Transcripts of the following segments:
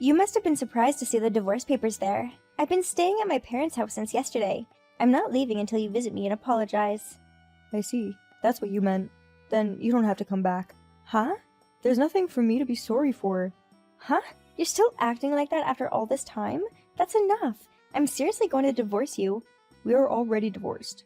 You must have been surprised to see the divorce papers there. I've been staying at my parents' house since yesterday. I'm not leaving until you visit me and apologize. I see. That's what you meant. Then you don't have to come back. Huh? There's nothing for me to be sorry for. Huh? You're still acting like that after all this time? That's enough. I'm seriously going to divorce you. We are already divorced.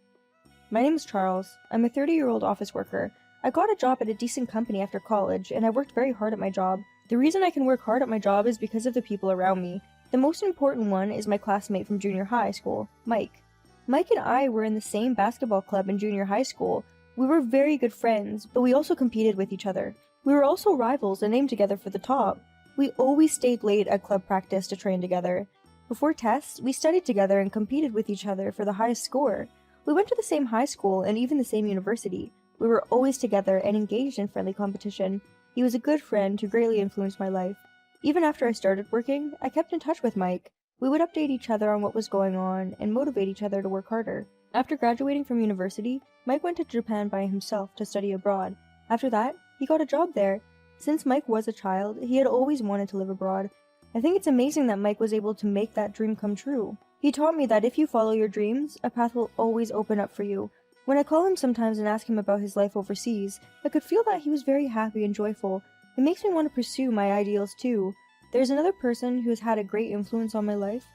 My name is Charles. I'm a 30-year-old office worker. I got a job at a decent company after college, and I worked very hard at my job. The reason I can work hard at my job is because of the people around me. The most important one is my classmate from junior high school, Mike. Mike and I were in the same basketball club in junior high school. We were very good friends, but we also competed with each other. We were also rivals and aimed together for the top. We always stayed late at club practice to train together. Before tests, we studied together and competed with each other for the highest score. We went to the same high school and even the same university. We were always together and engaged in friendly competition. He was a good friend who greatly influenced my life. Even after I started working, I kept in touch with Mike. We would update each other on what was going on and motivate each other to work harder. After graduating from university, Mike went to Japan by himself to study abroad. After that, he got a job there. Since Mike was a child, he had always wanted to live abroad. I think it's amazing that Mike was able to make that dream come true. He taught me that if you follow your dreams, a path will always open up for you. When I call him sometimes and ask him about his life overseas, I could feel that he was very happy and joyful. It makes me want to pursue my ideals too. There's another person who has had a great influence on my life.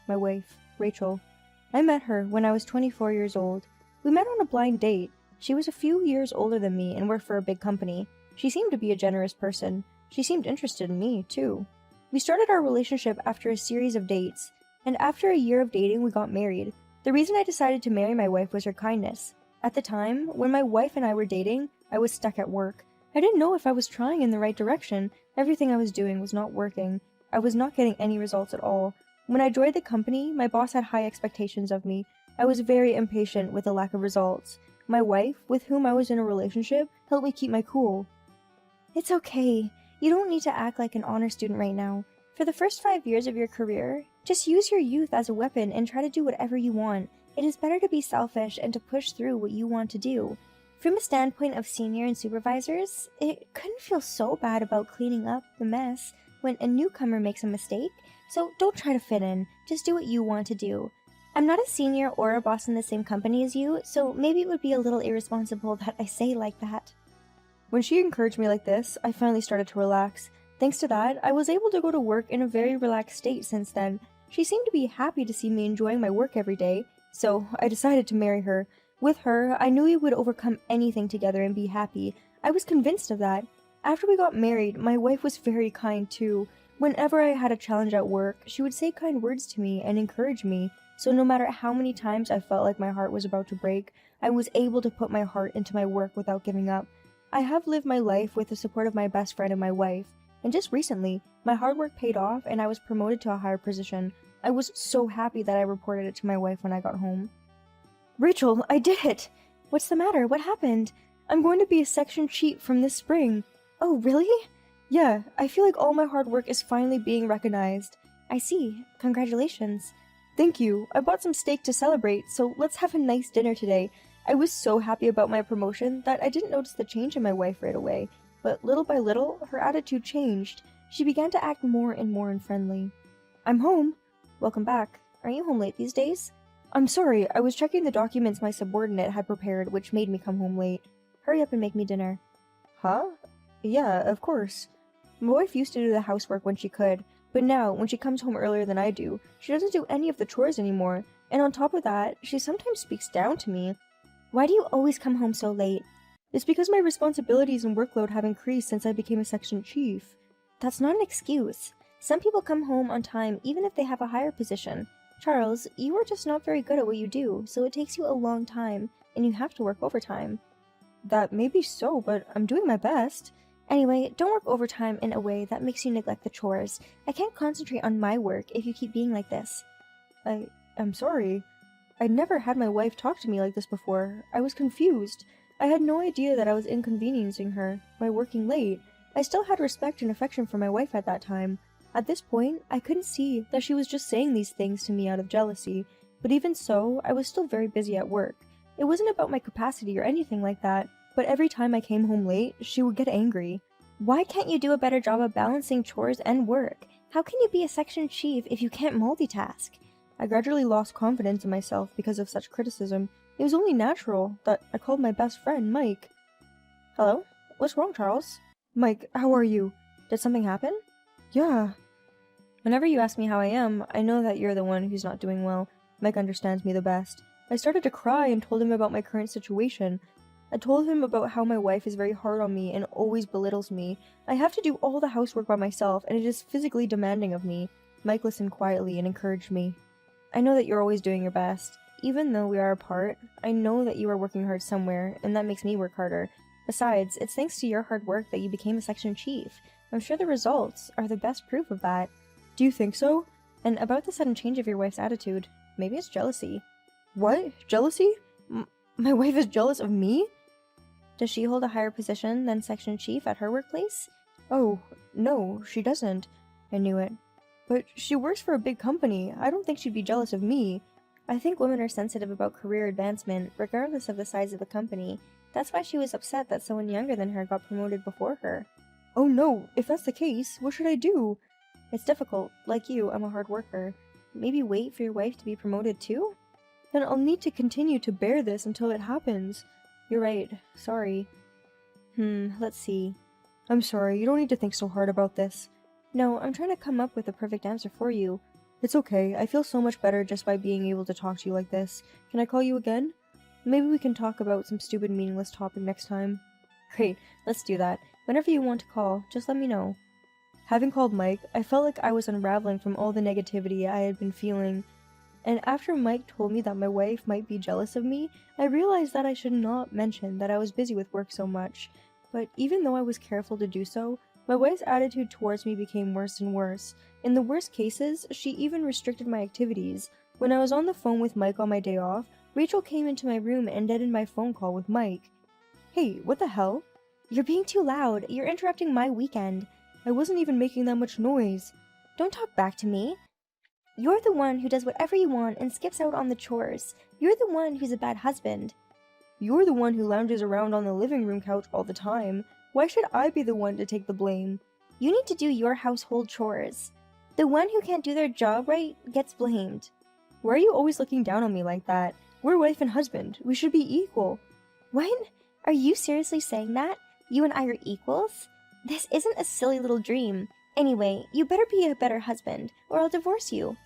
My wife, Rachel. I met her when I was 24 years old. We met on a blind date. She was a few years older than me and worked for a big company. She seemed to be a generous person. She seemed interested in me, too. We started our relationship after a series of dates, and after a year of dating, we got married. The reason I decided to marry my wife was her kindness. At the time, when my wife and I were dating, I was stuck at work. I didn't know if I was trying in the right direction. Everything I was doing was not working. I was not getting any results at all. When I joined the company, my boss had high expectations of me. I was very impatient with the lack of results. My wife, with whom I was in a relationship, helped me keep my cool. It's okay. You don't need to act like an honor student right now. For the first 5 years of your career, just use your youth as a weapon and try to do whatever you want. It is better to be selfish and to push through what you want to do. From a standpoint of senior and supervisors, it couldn't feel so bad about cleaning up the mess when a newcomer makes a mistake, so don't try to fit in, just do what you want to do. I'm not a senior or a boss in the same company as you, so maybe it would be a little irresponsible that I say like that. When she encouraged me like this, I finally started to relax. Thanks to that, I was able to go to work in a very relaxed state since then. She seemed to be happy to see me enjoying my work every day, so I decided to marry her. With her, I knew we would overcome anything together and be happy. I was convinced of that. After we got married, my wife was very kind too. Whenever I had a challenge at work, she would say kind words to me and encourage me, so no matter how many times I felt like my heart was about to break, I was able to put my heart into my work without giving up. I have lived my life with the support of my best friend and my wife, and just recently, my hard work paid off and I was promoted to a higher position. I was so happy that I reported it to my wife when I got home. Rachel, I did it! What's the matter? What happened? I'm going to be a section chief from this spring. Oh, really? Yeah, I feel like all my hard work is finally being recognized. I see. Congratulations. Thank you. I bought some steak to celebrate, so let's have a nice dinner today. I was so happy about my promotion that I didn't notice the change in my wife right away, but little by little, her attitude changed. She began to act more and more unfriendly. I'm home. Welcome back. Are you home late these days? I'm sorry, I was checking the documents my subordinate had prepared, which made me come home late. Hurry up and make me dinner. Huh? Yeah, of course. My wife used to do the housework when she could, but now, when she comes home earlier than I do, she doesn't do any of the chores anymore, and on top of that, she sometimes speaks down to me. Why do you always come home so late? It's because my responsibilities and workload have increased since I became a section chief. That's not an excuse. Some people come home on time even if they have a higher position. Charles, you are just not very good at what you do, so it takes you a long time, and you have to work overtime. That may be so, but I'm doing my best. Anyway, don't work overtime in a way that makes you neglect the chores. I can't concentrate on my work if you keep being like this. I'm sorry. I'd never had my wife talk to me like this before. I was confused. I had no idea that I was inconveniencing her by working late. I still had respect and affection for my wife at that time. At this point, I couldn't see that she was just saying these things to me out of jealousy, but even so, I was still very busy at work. It wasn't about my capacity or anything like that, but every time I came home late, she would get angry. Why can't you do a better job of balancing chores and work? How can you be a section chief if you can't multitask? I gradually lost confidence in myself because of such criticism. It was only natural that I called my best friend, Mike. Hello? What's wrong, Charles? Mike, how are you? Did something happen? Yeah. Whenever you ask me how I am, I know that you're the one who's not doing well. Mike understands me the best. I started to cry and told him about my current situation. I told him about how my wife is very hard on me and always belittles me. I have to do all the housework by myself, and it is physically demanding of me. Mike listened quietly and encouraged me. I know that you're always doing your best. Even though we are apart, I know that you are working hard somewhere, and that makes me work harder. Besides, it's thanks to your hard work that you became a section chief. I'm sure the results are the best proof of that. Do you think so? And about the sudden change of your wife's attitude, maybe it's jealousy. What? Jealousy? My wife is jealous of me? Does she hold a higher position than section chief at her workplace? Oh, no, she doesn't. I knew it. But she works for a big company. I don't think she'd be jealous of me. I think women are sensitive about career advancement, regardless of the size of the company. That's why she was upset that someone younger than her got promoted before her. Oh no, if that's the case, what should I do? It's difficult. Like you, I'm a hard worker. Maybe wait for your wife to be promoted too? Then I'll need to continue to bear this until it happens. You're right. Sorry. Let's see. I'm sorry, you don't need to think so hard about this. No, I'm trying to come up with a perfect answer for you. It's okay, I feel so much better just by being able to talk to you like this. Can I call you again? Maybe we can talk about some stupid meaningless topic next time. Great, let's do that. Whenever you want to call, just let me know. Having called Mike, I felt like I was unraveling from all the negativity I had been feeling. And after Mike told me that my wife might be jealous of me, I realized that I should not mention that I was busy with work so much. But even though I was careful to do so, my wife's attitude towards me became worse and worse. In the worst cases, she even restricted my activities. When I was on the phone with Mike on my day off, Rachel came into my room and ended my phone call with Mike. Hey, what the hell? You're being too loud. You're interrupting my weekend. I wasn't even making that much noise. Don't talk back to me. You're the one who does whatever you want and skips out on the chores. You're the one who's a bad husband. You're the one who lounges around on the living room couch all the time. Why should I be the one to take the blame? You need to do your household chores. The one who can't do their job right gets blamed. Why are you always looking down on me like that? We're wife and husband. We should be equal. What? Are you seriously saying that? You and I are equals? This isn't a silly little dream. Anyway, you better be a better husband, or I'll divorce you.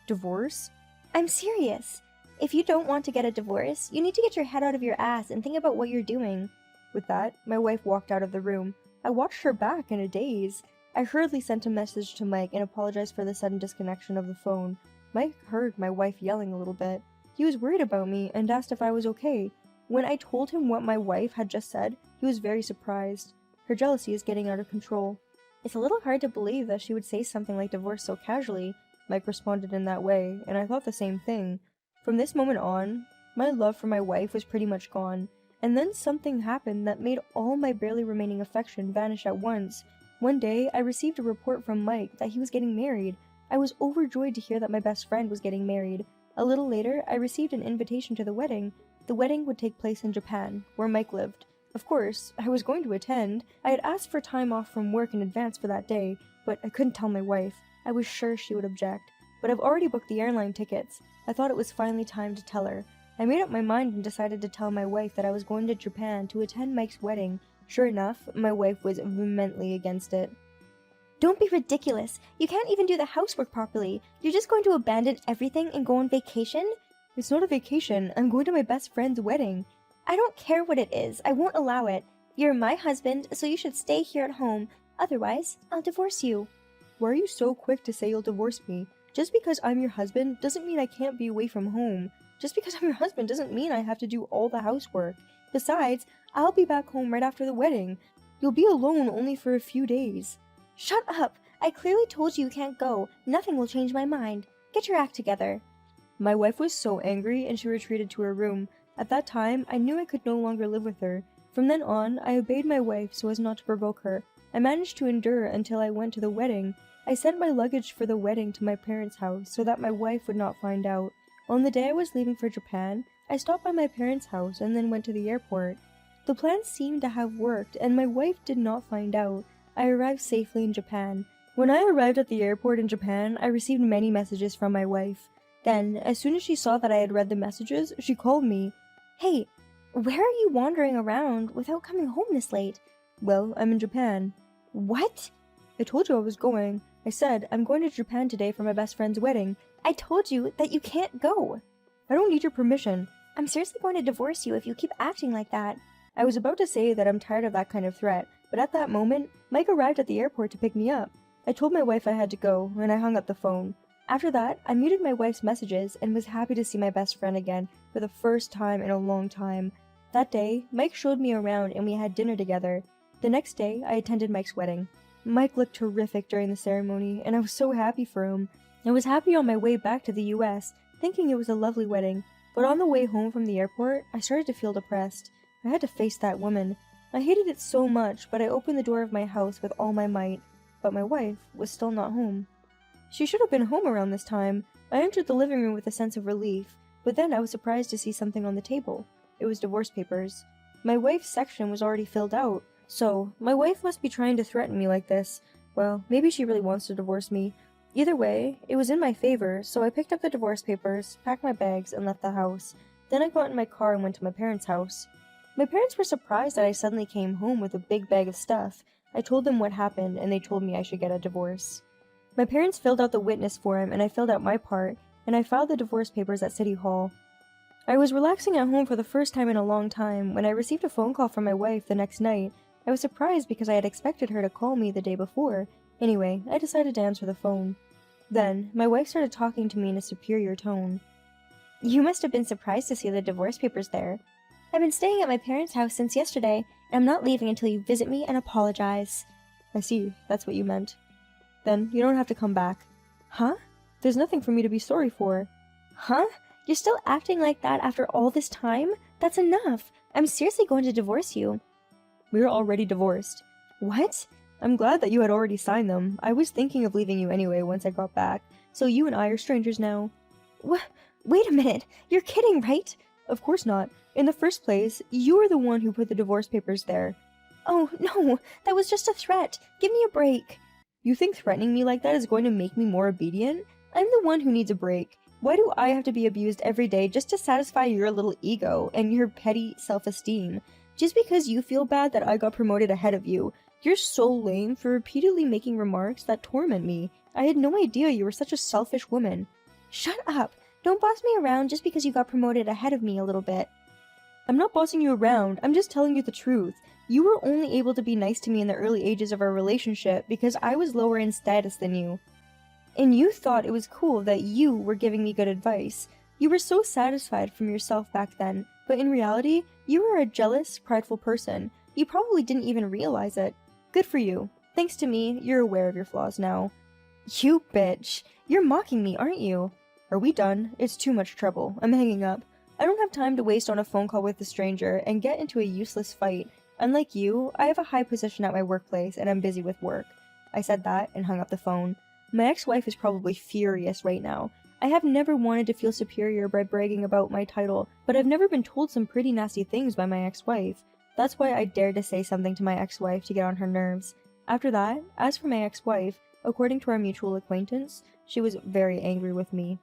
Divorce? I'm serious. If you don't want to get a divorce, you need to get your head out of your ass and think about what you're doing. With that, my wife walked out of the room. I watched her back in a daze. I hurriedly sent a message to Mike and apologized for the sudden disconnection of the phone. Mike heard my wife yelling a little bit. He was worried about me and asked if I was okay. When I told him what my wife had just said, he was very surprised. Her jealousy is getting out of control. It's a little hard to believe that she would say something like divorce so casually. Mike responded in that way, and I thought the same thing. From this moment on, my love for my wife was pretty much gone, and then something happened that made all my barely remaining affection vanish at once. One day, I received a report from Mike that he was getting married. I was overjoyed to hear that my best friend was getting married. A little later, I received an invitation to the wedding. The wedding would take place in Japan, where Mike lived. Of course, I was going to attend. I had asked for time off from work in advance for that day, but I couldn't tell my wife. I was sure she would object. But I've already booked the airline tickets. I thought it was finally time to tell her. I made up my mind and decided to tell my wife that I was going to Japan to attend Mike's wedding. Sure enough, my wife was vehemently against it. Don't be ridiculous. You can't even do the housework properly. You're just going to abandon everything and go on vacation? It's not a vacation. I'm going to my best friend's wedding. I don't care what it is. I won't allow it. You're my husband, so you should stay here at home. Otherwise, I'll divorce you. Why are you so quick to say you'll divorce me? Just because I'm your husband doesn't mean I can't be away from home. Just because I'm your husband doesn't mean I have to do all the housework. Besides, I'll be back home right after the wedding. You'll be alone only for a few days. Shut up! I clearly told you can't go. Nothing will change my mind. Get your act together. My wife was so angry and she retreated to her room. At that time, I knew I could no longer live with her. From then on, I obeyed my wife so as not to provoke her. I managed to endure until I went to the wedding. I sent my luggage for the wedding to my parents' house so that my wife would not find out. On the day I was leaving for Japan, I stopped by my parents' house and then went to the airport. The plan seemed to have worked and my wife did not find out. I arrived safely in Japan. When I arrived at the airport in Japan, I received many messages from my wife. Then, as soon as she saw that I had read the messages, she called me. Hey, where are you wandering around without coming home this late? Well, I'm in Japan. What? I told you I was going. I said, I'm going to Japan today for my best friend's wedding. I told you that you can't go. I don't need your permission. I'm seriously going to divorce you if you keep acting like that. I was about to say that I'm tired of that kind of threat, but at that moment, Mike arrived at the airport to pick me up. I told my wife I had to go, and I hung up the phone. After that, I muted my wife's messages and was happy to see my best friend again for the first time in a long time. That day, Mike showed me around and we had dinner together. The next day, I attended Mike's wedding. Mike looked terrific during the ceremony, and I was so happy for him. I was happy on my way back to the US, thinking it was a lovely wedding, but on the way home from the airport, I started to feel depressed. I had to face that woman. I hated it so much, but I opened the door of my house with all my might. But my wife was still not home. She should have been home around this time. I entered the living room with a sense of relief, but then I was surprised to see something on the table. It was divorce papers. My wife's section was already filled out, so my wife must be trying to threaten me like this. Well, maybe she really wants to divorce me. Either way, it was in my favor, so I picked up the divorce papers, packed my bags, and left the house. Then I got in my car and went to my parents' house. My parents were surprised that I suddenly came home with a big bag of stuff. I told them what happened, and they told me I should get a divorce. My parents filled out the witness form, and I filled out my part, and I filed the divorce papers at City Hall. I was relaxing at home for the first time in a long time when I received a phone call from my wife the next night. I was surprised because I had expected her to call me the day before. Anyway, I decided to answer the phone. Then, my wife started talking to me in a superior tone. You must have been surprised to see the divorce papers there. I've been staying at my parents' house since yesterday, and I'm not leaving until you visit me and apologize. I see, that's what you meant. Then, you don't have to come back. Huh? There's nothing for me to be sorry for. Huh? You're still acting like that after all this time? That's enough. I'm seriously going to divorce you. We're already divorced. What? I'm glad that you had already signed them. I was thinking of leaving you anyway once I got back, so you and I are strangers now. Wait a minute. You're kidding, right? Of course not. In the first place, you were the one who put the divorce papers there. Oh, no. That was just a threat. Give me a break. You think threatening me like that is going to make me more obedient? I'm the one who needs a break. Why do I have to be abused every day just to satisfy your little ego and your petty self-esteem? Just because you feel bad that I got promoted ahead of you. You're so lame for repeatedly making remarks that torment me. I had no idea you were such a selfish woman. Shut up. Don't boss me around just because you got promoted ahead of me a little bit. I'm not bossing you around. I'm just telling you the truth. You were only able to be nice to me in the early ages of our relationship because I was lower in status than you. And you thought it was cool that you were giving me good advice. You were so satisfied from yourself back then, but in reality, you were a jealous, prideful person. You probably didn't even realize it. Good for you. Thanks to me, you're aware of your flaws now. You bitch. You're mocking me, aren't you? Are we done? It's too much trouble. I'm hanging up. I don't have time to waste on a phone call with a stranger and get into a useless fight. Unlike you, I have a high position at my workplace and I'm busy with work. I said that and hung up the phone. My ex-wife is probably furious right now. I have never wanted to feel superior by bragging about my title, but I've never been told some pretty nasty things by my ex-wife. That's why I dared to say something to my ex-wife to get on her nerves. After that, as for my ex-wife, according to our mutual acquaintance, she was very angry with me.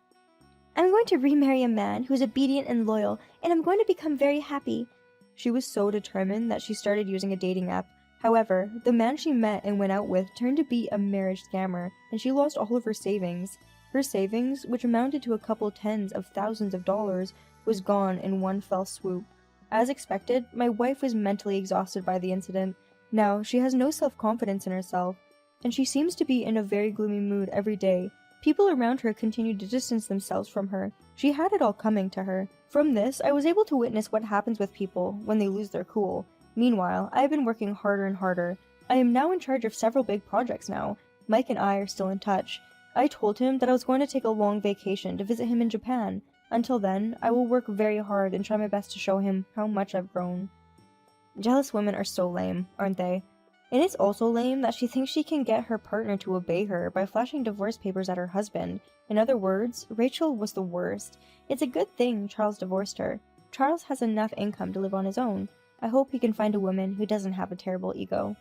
I'm going to remarry a man who's obedient and loyal, and I'm going to become very happy. She was so determined that she started using a dating app. However, the man she met and went out with turned to be a marriage scammer, and she lost all of her savings. Her savings, which amounted to a couple tens of thousands of dollars, was gone in one fell swoop. As expected, my wife was mentally exhausted by the incident. Now, she has no self-confidence in herself, and she seems to be in a very gloomy mood every day. People around her continued to distance themselves from her. She had it all coming to her. From this, I was able to witness what happens with people when they lose their cool. Meanwhile, I have been working harder and harder. I am now in charge of several big projects now. Mike and I are still in touch. I told him that I was going to take a long vacation to visit him in Japan. Until then, I will work very hard and try my best to show him how much I've grown. Jealous women are so lame, aren't they? And it's also lame that she thinks she can get her partner to obey her by flashing divorce papers at her husband. In other words, Rachel was the worst. It's a good thing Charles divorced her. Charles has enough income to live on his own. I hope he can find a woman who doesn't have a terrible ego.